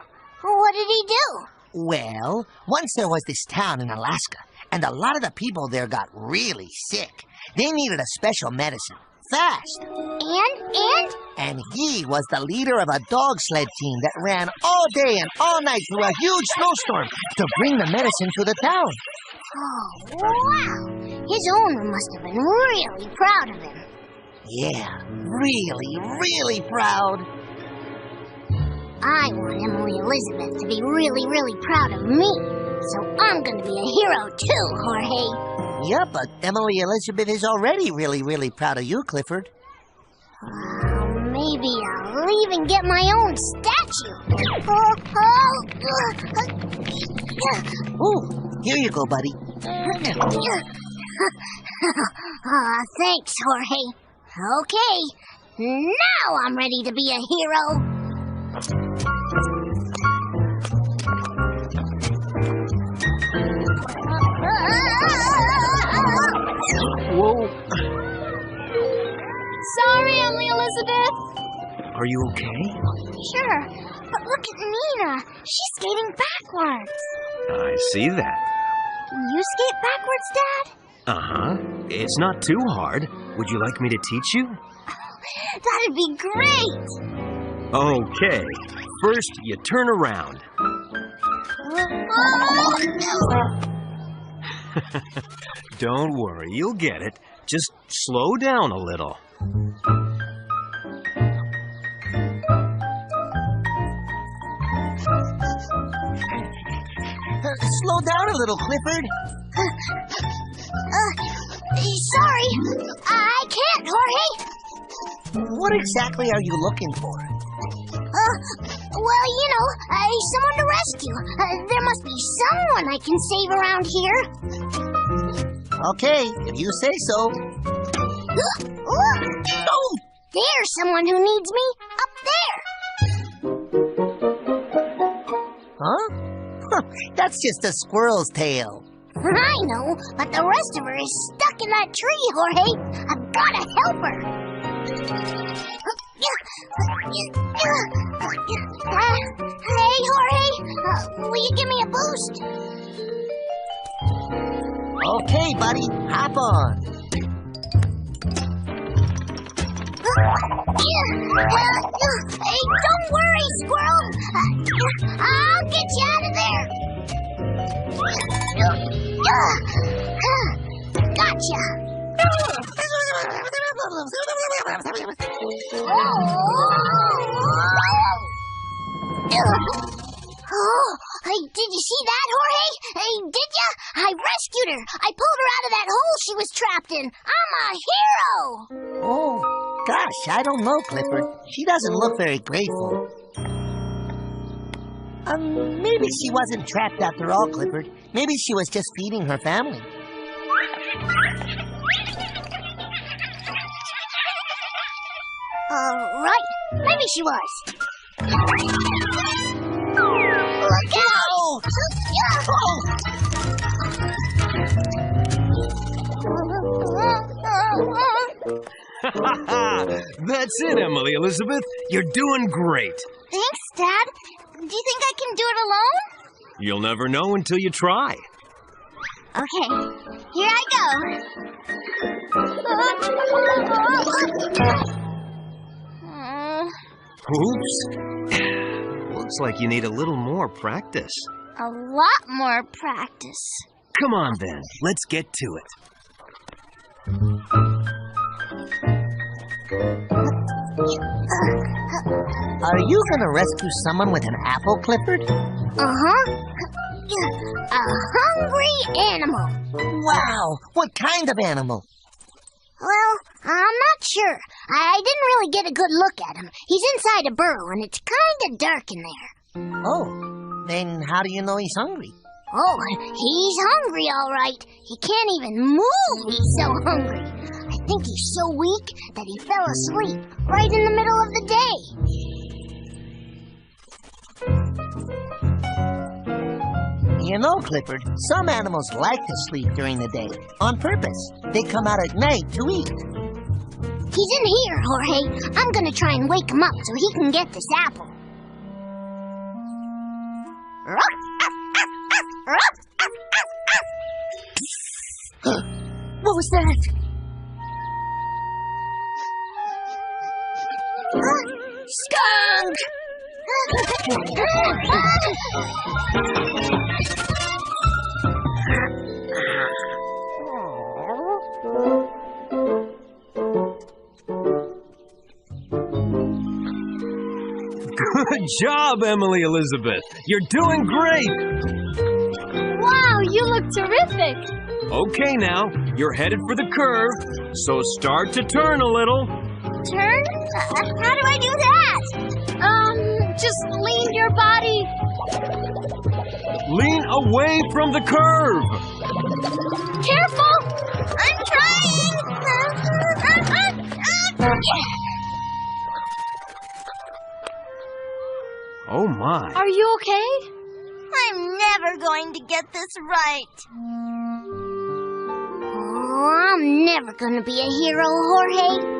What did he do? Well, once there was this town in Alaska, and a lot of the people there got really sick. They needed a special medicine, fast. And? And he was the leader of a dog sled team that ran all day and all night through a huge snowstorm to bring the medicine to the town. Oh, wow. His owner must have been really proud of him. Yeah, really, really proud. I want Emily Elizabeth to be really, really proud of me. So I'm going to be a hero too, Jorge. Yeah, but Emily Elizabeth is already really, really proud of you, Clifford. Maybe I'll even get my own statue. Ooh, here you go, buddy. Thanks, Jorge. Okay, now I'm ready to be a hero. Whoa. Sorry, Emily Elizabeth. Are you okay? Sure, but look at Nina. She's skating backwards. I see that. You skate backwards, Dad? Uh-huh. It's not too hard. Would you like me to teach you? That'd be great. Okay. First, you turn around. Don't worry, you'll get it. Just slow down a little. Slow down a little, Clifford. Sorry, I can't, Jorge. What exactly are you looking for? Well, you know, someone to rescue. There must be someone I can save around here. Okay, if you say so. Oh! There's someone who needs me up there. Huh? That's just a squirrel's tail. I know, but the rest of her is stuck in that tree, Jorge. I've got to help her. Hey, Jorge, will you give me a boost? Okay, buddy, hop on. Hey, don't worry, squirrel. I'll get you out of there. Gotcha. Oh, did you see that, Jorge? Hey, did ya? I rescued her. I pulled her out of that hole she was trapped in. I'm a hero. Oh, gosh, I don't know, Clifford. She doesn't look very grateful. Maybe she wasn't trapped after all, Clifford. Maybe she was just feeding her family. Right. Maybe she was. Look out! That's it, Emily Elizabeth. You're doing great. Thanks, Dad. Do you think I can do it alone? You'll never know until you try. Okay, here I go. Oops. Looks like you need a little more practice. A lot more practice. Come on, then. Let's get to it. Are you gonna rescue someone with an apple, Clifford? Uh-huh. A hungry animal. Wow! What kind of animal? Well, I'm not sure. I didn't really get a good look at him. He's inside a burrow, and it's kind of dark in there. Oh, then how do you know he's hungry? Oh, he's hungry, all right. He can't even move. He's so hungry. I think he's so weak that he fell asleep right in the middle of the day. You know, Clifford, some animals like to sleep during the day on purpose. They come out at night to eat. He's in here, Jorge. I'm gonna try and wake him up so he can get this apple. What was that? Skunk! Good job, Emily Elizabeth. You're doing great. Wow, you look terrific. Okay, now, you're headed for the curve, so start to turn a little. Turn? How do I do that? Just lean your body. Lean away from the curve. Careful. I'm trying! Oh, my. Are you okay? I'm never going to get this right. Oh, I'm never going to be a hero, Jorge.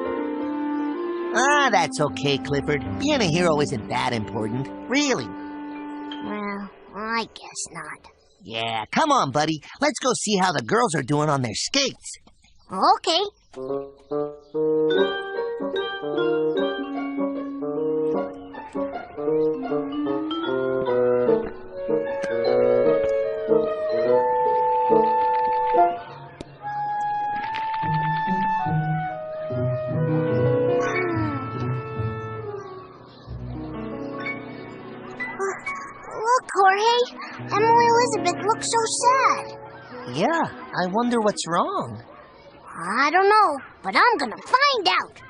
Ah, that's okay, Clifford. Being a hero isn't that important. Really. Well, I guess not. Yeah, come on, buddy. Let's go see how the girls are doing on their skates. Okay. Look, Jorge. Emily Elizabeth looks so sad. Yeah, I wonder what's wrong. I don't know, but I'm gonna find out.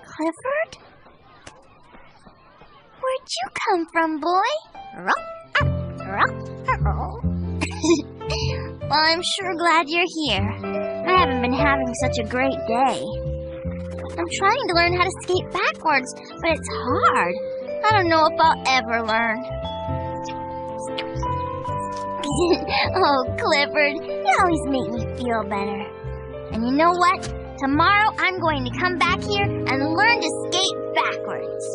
Clifford? Where'd you come from, boy? Well, I'm sure glad you're here. I haven't been having such a great day. I'm trying to learn how to skate backwards, but it's hard. I don't know if I'll ever learn. Oh, Clifford, you always make me feel better. And you know what? Tomorrow I'm going to come back here and learn to skate backwards.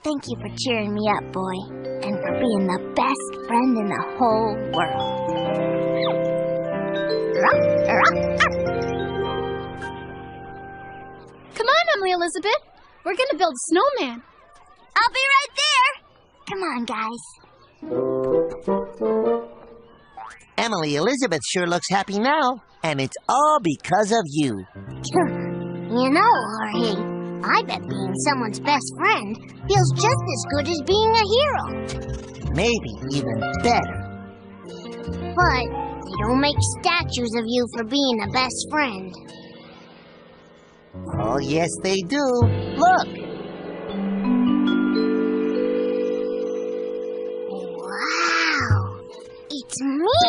Thank you for cheering me up, boy, and for being the best friend in the whole world. Come on, Emily Elizabeth. We're gonna build a snowman. I'll be right there. Come on, guys. Emily Elizabeth sure looks happy now, and it's all because of you. You know, Jorge, I bet being someone's best friend feels just as good as being a hero. Maybe even better. But they don't make statues of you for being a best friend. Oh, yes, they do. Look. Wow! It's me!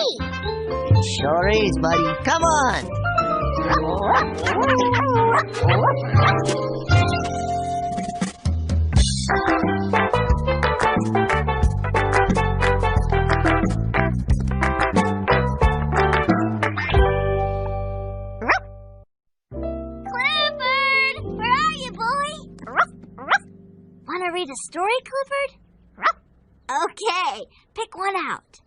Sure is, buddy. Come on. Clifford! Where are you, boy? Want to read a story, Clifford? Okay, pick one out.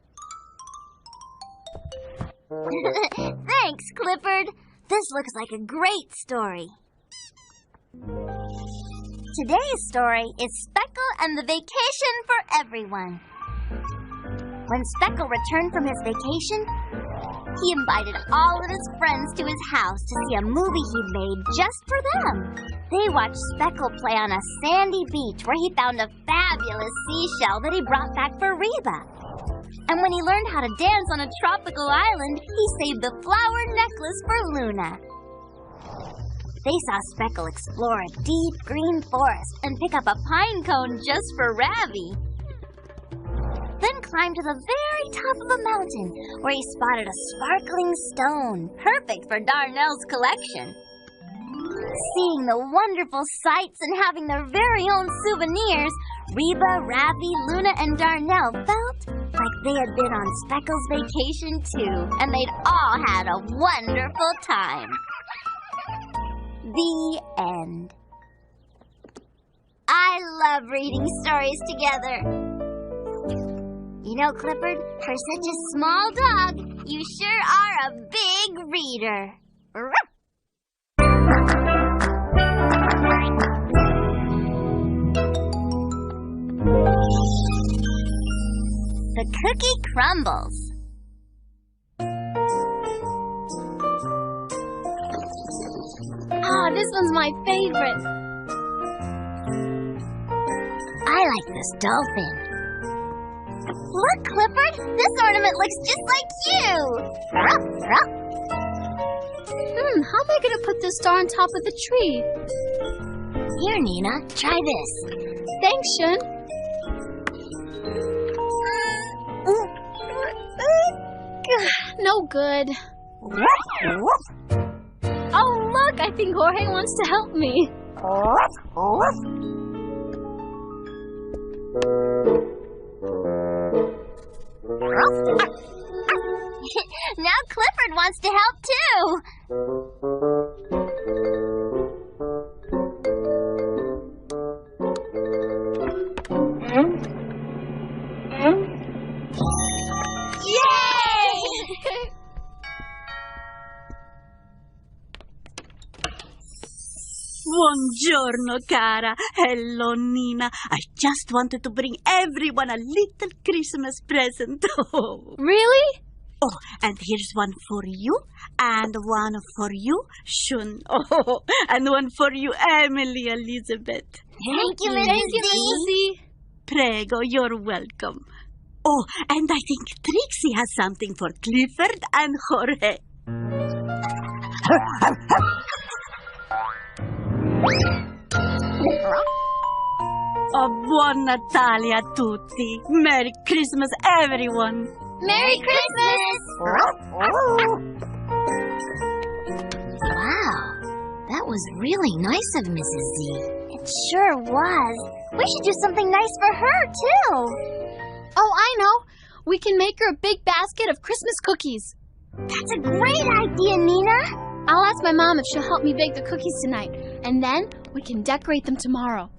Thanks, Clifford. This looks like a great story. Today's story is Speckle and the Vacation for Everyone. When Speckle returned from his vacation, he invited all of his friends to his house to see a movie he'd made just for them. They watched Speckle play on a sandy beach where he found a fabulous seashell that he brought back for Reba. And when he learned how to dance on a tropical island, he saved the flower necklace for Luna. They saw Speckle explore a deep green forest and pick up a pine cone just for Ravi. Then climbed to the very top of a mountain where he spotted a sparkling stone, perfect for Darnell's collection. Seeing the wonderful sights and having their very own souvenirs, Reba, Ravi, Luna, and Darnell felt like they had been on Speckle's vacation too, and they'd all had a wonderful time. The end. I love reading stories together. You know, Clifford, for such a small dog, you sure are a big reader. The cookie crumbles. Ah, this one's my favorite. I like this dolphin. Look, Clifford, this ornament looks just like you. How am I going to put this star on top of the tree? Here, Nina, try this. Thanks, Shun. No good. Oh, look, I think Jorge wants to help me. Now Clifford wants to help too. Yay! Buongiorno, cara. Hello, Nina. I just wanted to bring everyone a little Christmas present. Really? Oh, and here's one for you, and one for you, Shun. Oh, and one for you, Emily Elizabeth. Thank you, Mrs. Z. Prego, you're welcome. Oh, and I think Trixie has something for Clifford and Jorge. Oh, buon Natale a tutti. Merry Christmas, everyone. Merry Christmas! Wow, that was really nice of Mrs. Z. It sure was. We should do something nice for her, too. Oh, I know. We can make her a big basket of Christmas cookies. That's a great idea, Nina. I'll ask my mom if she'll help me bake the cookies tonight, and then we can decorate them tomorrow.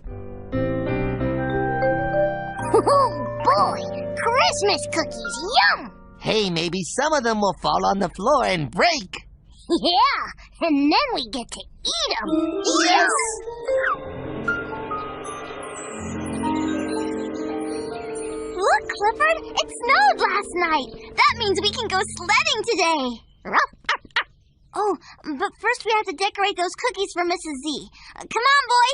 Oh, boy! Christmas cookies, yum! Hey, maybe some of them will fall on the floor and break. Yeah, and then we get to eat them. Yes! Look, Clifford, it snowed last night. That means we can go sledding today. Oh, but first we have to decorate those cookies for Mrs. Z. Come on, boy.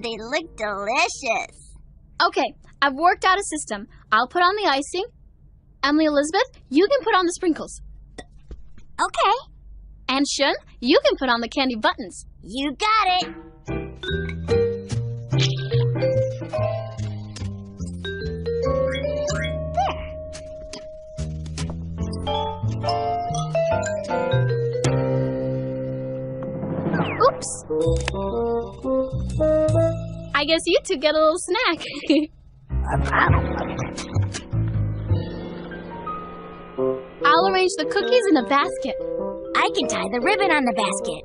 They look delicious. Okay, I've worked out a system. I'll put on the icing. Emily Elizabeth, you can put on the sprinkles. Okay. And Shun, you can put on the candy buttons. You got it. guess you two get a little snack. I'll arrange the cookies in a basket. I can tie the ribbon on the basket.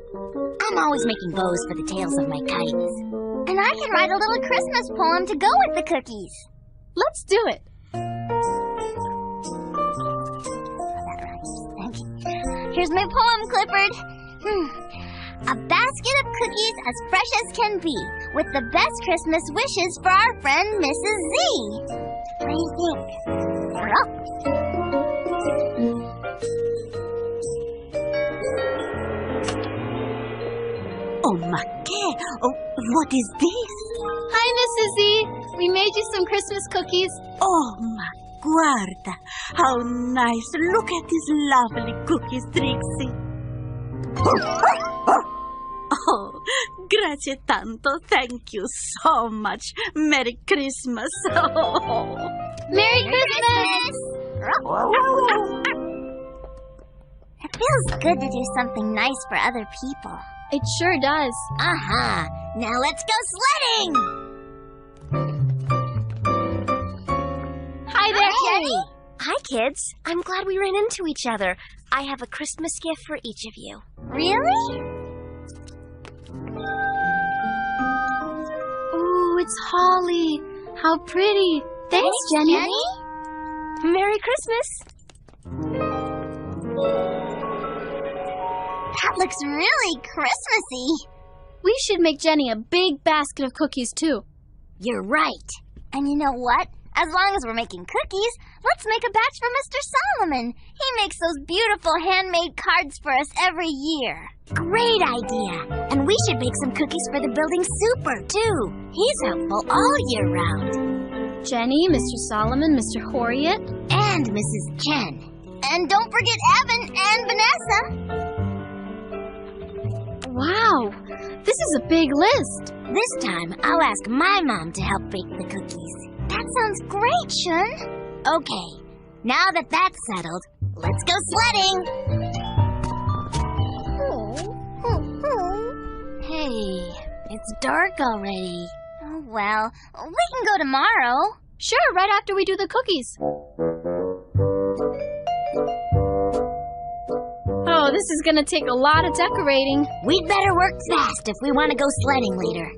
I'm always making bows for the tails of my kites. And I can write a little Christmas poem to go with the cookies. Let's do it. Here's my poem, Clifford. A basket of cookies as fresh as can be, with the best Christmas wishes for our friend Mrs. Z. What do you think? Oh, my God. Oh, what is this? Hi, Mrs. Z. We made you some Christmas cookies. Oh, my guarda. How nice. Look at these lovely cookies, Trixie. Oh, grazie tanto. Thank you so much. Merry Christmas. Merry Christmas! It feels good to do something nice for other people. It sure does. Aha! Now let's go sledding! Hi there, Jenny. Hi, kids. I'm glad we ran into each other. I have a Christmas gift for each of you. Really? Ooh, it's holly. How pretty. Thanks, Jenny. Merry Christmas. That looks really Christmassy. We should make Jenny a big basket of cookies, too. You're right. And you know what? As long as we're making cookies, let's make a batch for Mr. Solomon. He makes those beautiful handmade cards for us every year. Great idea. And we should make some cookies for the building super, too. He's helpful all year round. Jenny, Mr. Solomon, Mr. Horiot. And Mrs. Chen. And don't forget Evan and Vanessa. Wow, this is a big list. This time, I'll ask my mom to help bake the cookies. That sounds great, Shun. Okay, now that that's settled, let's go sledding. Hey, it's dark already. Oh, well, we can go tomorrow. Sure, right after we do the cookies. Oh, this is gonna take a lot of decorating. We'd better work fast if we want to go sledding later.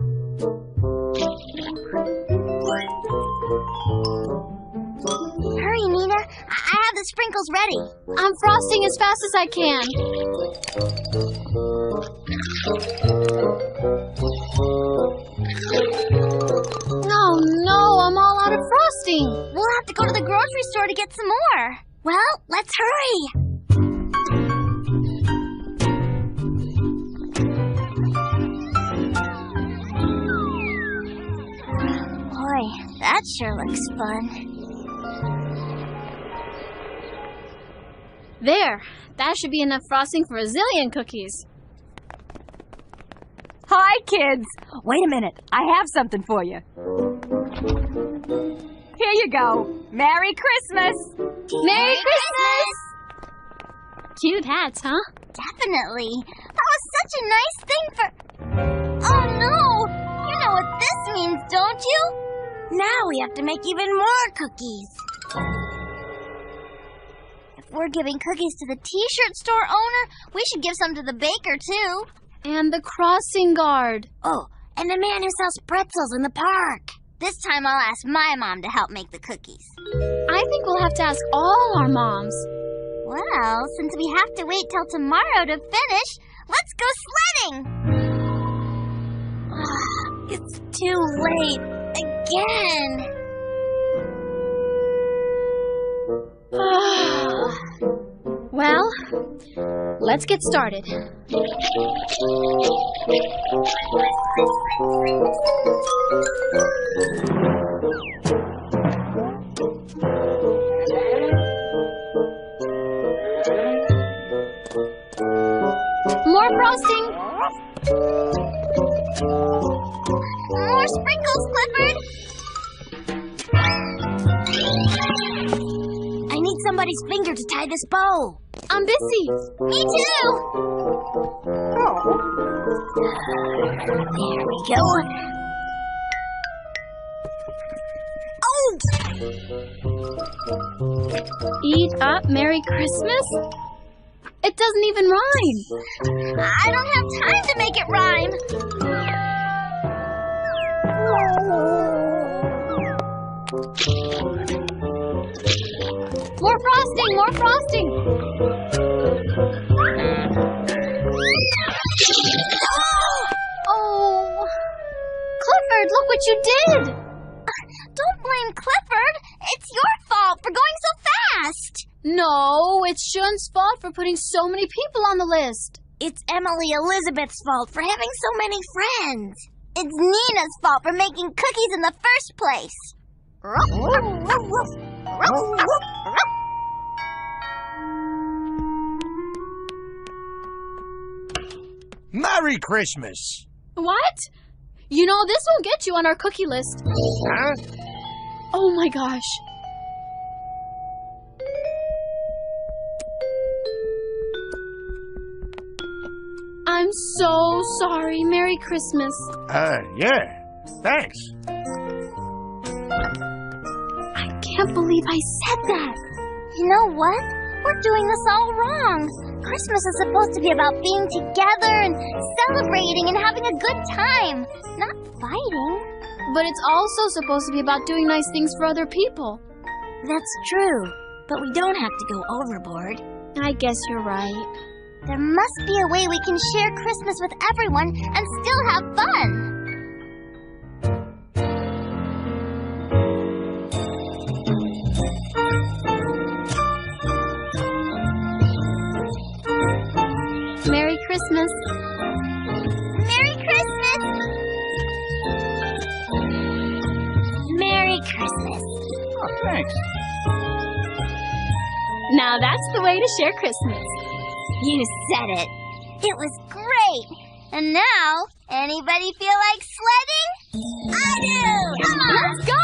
Hurry, Nina. I have the sprinkles ready. I'm frosting as fast as I can. Oh, no, I'm all out of frosting. We'll have to go to the grocery store to get some more. Well, let's hurry. Boy, that sure looks fun. There, that should be enough frosting for a zillion cookies. Hi, kids. Wait a minute. I have something for you. Here you go. Merry Christmas. Merry Christmas! Cute hats, huh? Definitely. That was such a nice thing for... Oh, no! You know what this means, don't you? Now we have to make even more cookies. If we're giving cookies to the t-shirt store owner, we should give some to the baker, too. And the crossing guard. Oh, and the man who sells pretzels in the park. This time I'll ask my mom to help make the cookies. I think we'll have to ask all our moms. Well, since we have to wait till tomorrow to finish, let's go sledding! It's too late. Again. Well, let's get started. More frosting. More sprinkles, Clifford. I need somebody's finger to tie this bow. I'm busy. Me too. There we go. Eat up, Merry Christmas? It doesn't even rhyme. I don't have time to make it rhyme. More frosting, more frosting. Oh, Clifford, look what you did. Don't blame Clifford. It's your fault for going so fast. No, it's Shun's fault for putting so many people on the list. It's Emily Elizabeth's fault for having so many friends. It's Nina's fault for making cookies in the first place. Merry Christmas! What? You know, this won't get you on our cookie list. Huh? Oh my gosh. I'm so sorry. Merry Christmas. Yeah. Thanks. I can't believe I said that. You know what? We're doing this all wrong. Christmas is supposed to be about being together and celebrating and having a good time, not fighting. But it's also supposed to be about doing nice things for other people. That's true, but we don't have to go overboard. I guess you're right. There must be a way we can share Christmas with everyone and still have fun. Merry Christmas. Merry Christmas! Merry Christmas. Oh, thanks. Now that's the way to share Christmas. You said it. It was great. And now, anybody feel like sledding? I do! Come on! Let's go!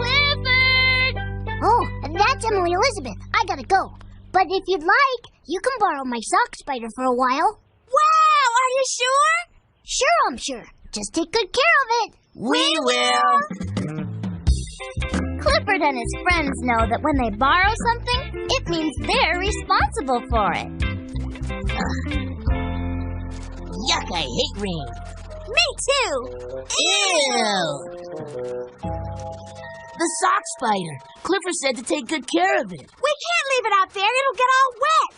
Clifford! Oh, that's Emily Elizabeth. I gotta go. But if you'd like, you can borrow my sock spider for a while. Wow! Are you sure? Sure, I'm sure. Just take good care of it. We will. Clifford and his friends know that when they borrow something, it means they're responsible for it. Yuck, I hate rain. Me too. Ew. The sock spider. Clifford said to take good care of it. We can't leave it out there. It'll get all wet.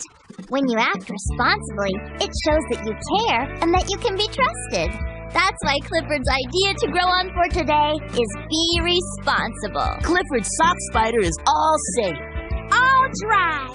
When you act responsibly, it shows that you care and that you can be trusted. That's why Clifford's idea to grow on for today is be responsible. Clifford's sock spider is all safe. All dry.